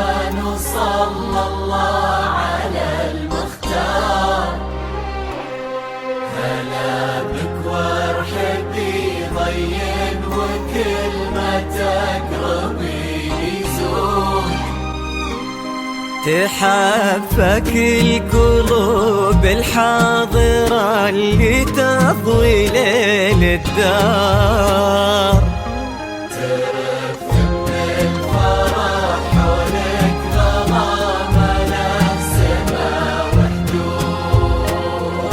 الرحمن صلى الله على المختار. هلا بك وارحبي ضين وكل ما تقربي يزول. تحفك القلوب الحاضرة اللي تضوي ليل الدار. ترف من الفرح حولك ظلام السما وحدود.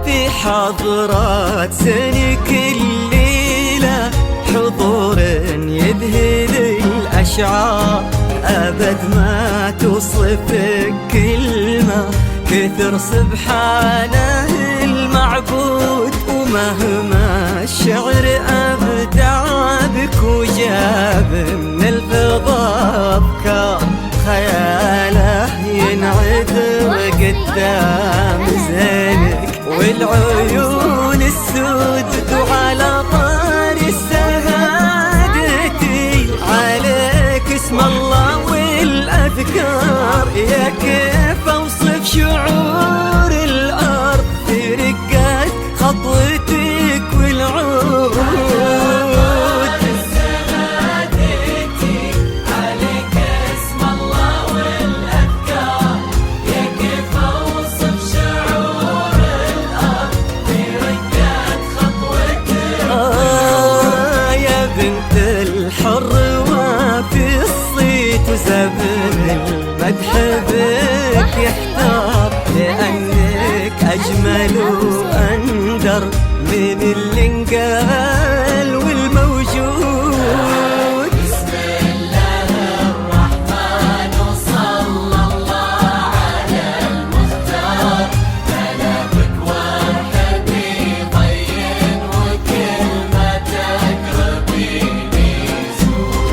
في حضرات سنك الليلة حضور يذهل الأشعار. أبد ما توصفك كلمة كثر سبحانه المعبود. ومهما الشعر أبدع بك وجاب من الفضاء أفكار، خياله ينعذر قدام زينك والعيون السود. وعلى طار السهادتي عليك اسم الله والأذكار. يا كيف أوصف شعور الأرض في رقات خطوتك والعود. عليك اسم الله والأذكار. يا كيف أوصف شعور الأرض في رقات خطوتك. يا بنت الحر وفي الصيت وزبن المدح بك يحتار. لأنك أجمل وأندر من اللي انقال والموجود. بسم الله الرحمن صلى الله على المختار. هلا بك وارحبي ضين وكل ما تقربي يزول.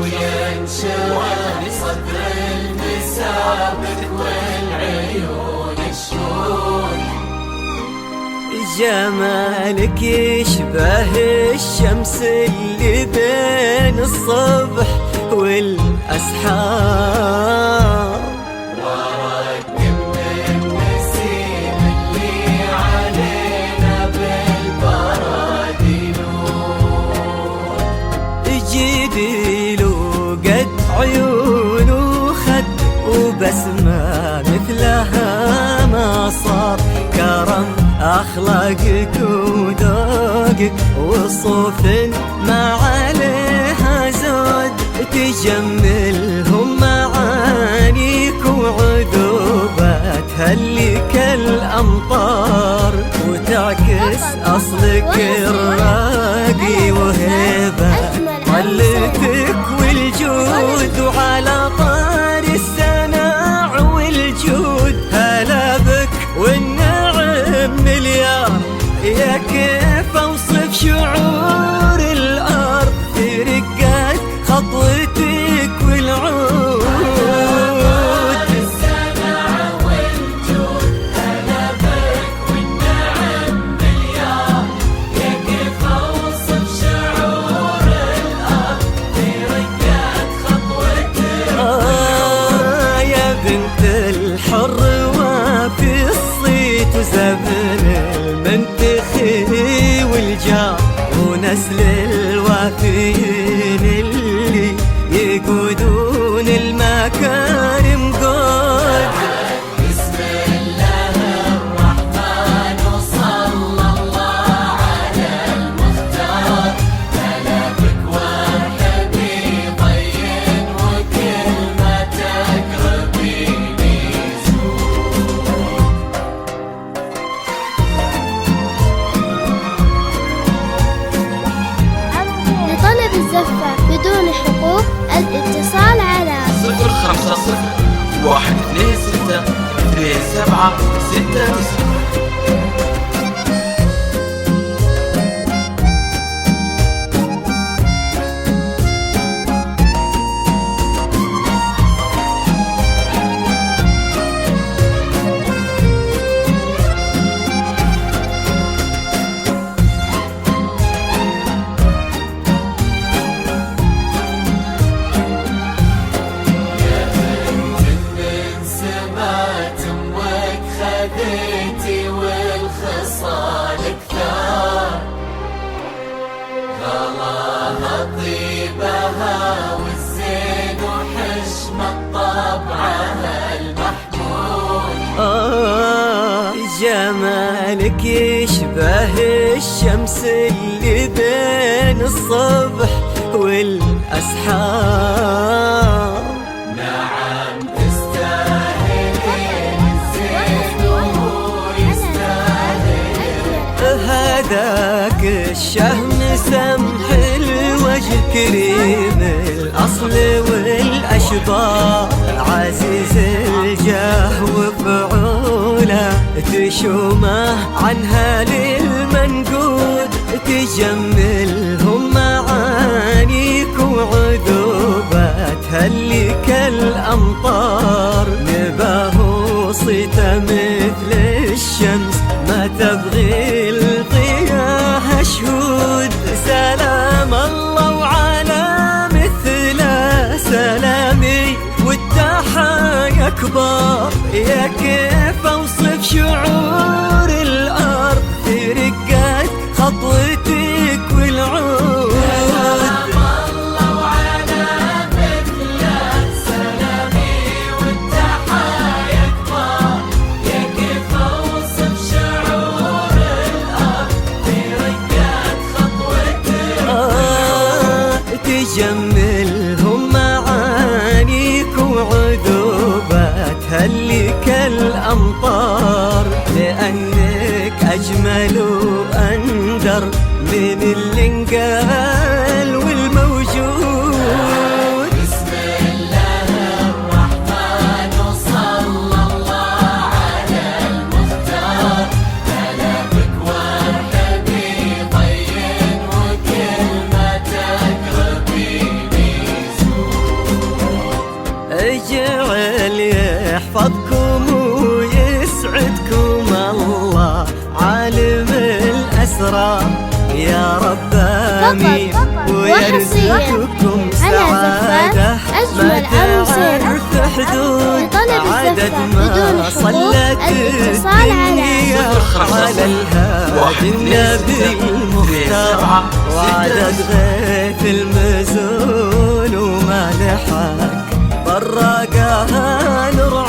وينشوى صدر المسابك والعيون الشهود. جمالك يشبه الشمس اللي بين الصبح والأسحار. ورق من النسيم اللي علينا بالبرد نور. جدي له قد عيون وخد وبسمة مثلها ما صار. كرم أخلاقك وذوقك وصوف ما عليها زود. تجملهم معانيك وعذوباتها اللي كالأمطار. وتعكس أصلك الراقي وهيبة طلتك والجود. وعلى طار السناع والجود هلا بك والنعم مليار. يا كيف أوصف شعور الأرض في رقات خطوتك والعود. السماع والجود هلا بك والنعم مليار. يا كيف أوصف شعور الأرض في رقات خطوتك. يا بنت الحر وفي الصيت وزبن المنتخي والجار. ونسل الوافيين اللي يقودون المكارم قود. بسم الله الرحمن صلى الله 769. خذيتي والخصال كثار، غلاها طيبها والزين وحشمة طبعها المحمود. جمالك يشبه الشمس اللي بين الصبح والأسحار. نعم تستاهلين الزين ويستاهل هذاك الشهم سمح الوجه كريم الأصل والأشبار، عزيز الجاه وفعوله تشومه عنها للمنقود، تجملهم معانيك وعذوباتها اللي كالأمطار. نباه صيته مثل الشمس ما تبغي الضياها شهود. سلام الله وعلى مثله سلامي والتحايا كبار. يا كيف اوصف شعور الارض في رقات خطوتك والعود. سلام الله وعلى مثله سلامي والتحايا كبار. يا كيف اوصف شعور الارض في رقات خطوتك. تجملهم معانيك وعذوباتها اللي كالأمطار، لأنك أجمل وأندر من اللي انقال والموجود. بسم الله الرحمن وصلى الله على المختار. هلا بك وارحبي طين وكلمتك غبيني زود. اجعل يحفظكم ويسعدكم الله عالم الأسرار يا رب آمين، ويرزقكم سعادة ما تعرف حدود. عدد ما صلت الدنيا على الهادي النبي المختار، وعدد غيث المزول وما لحق براقها نور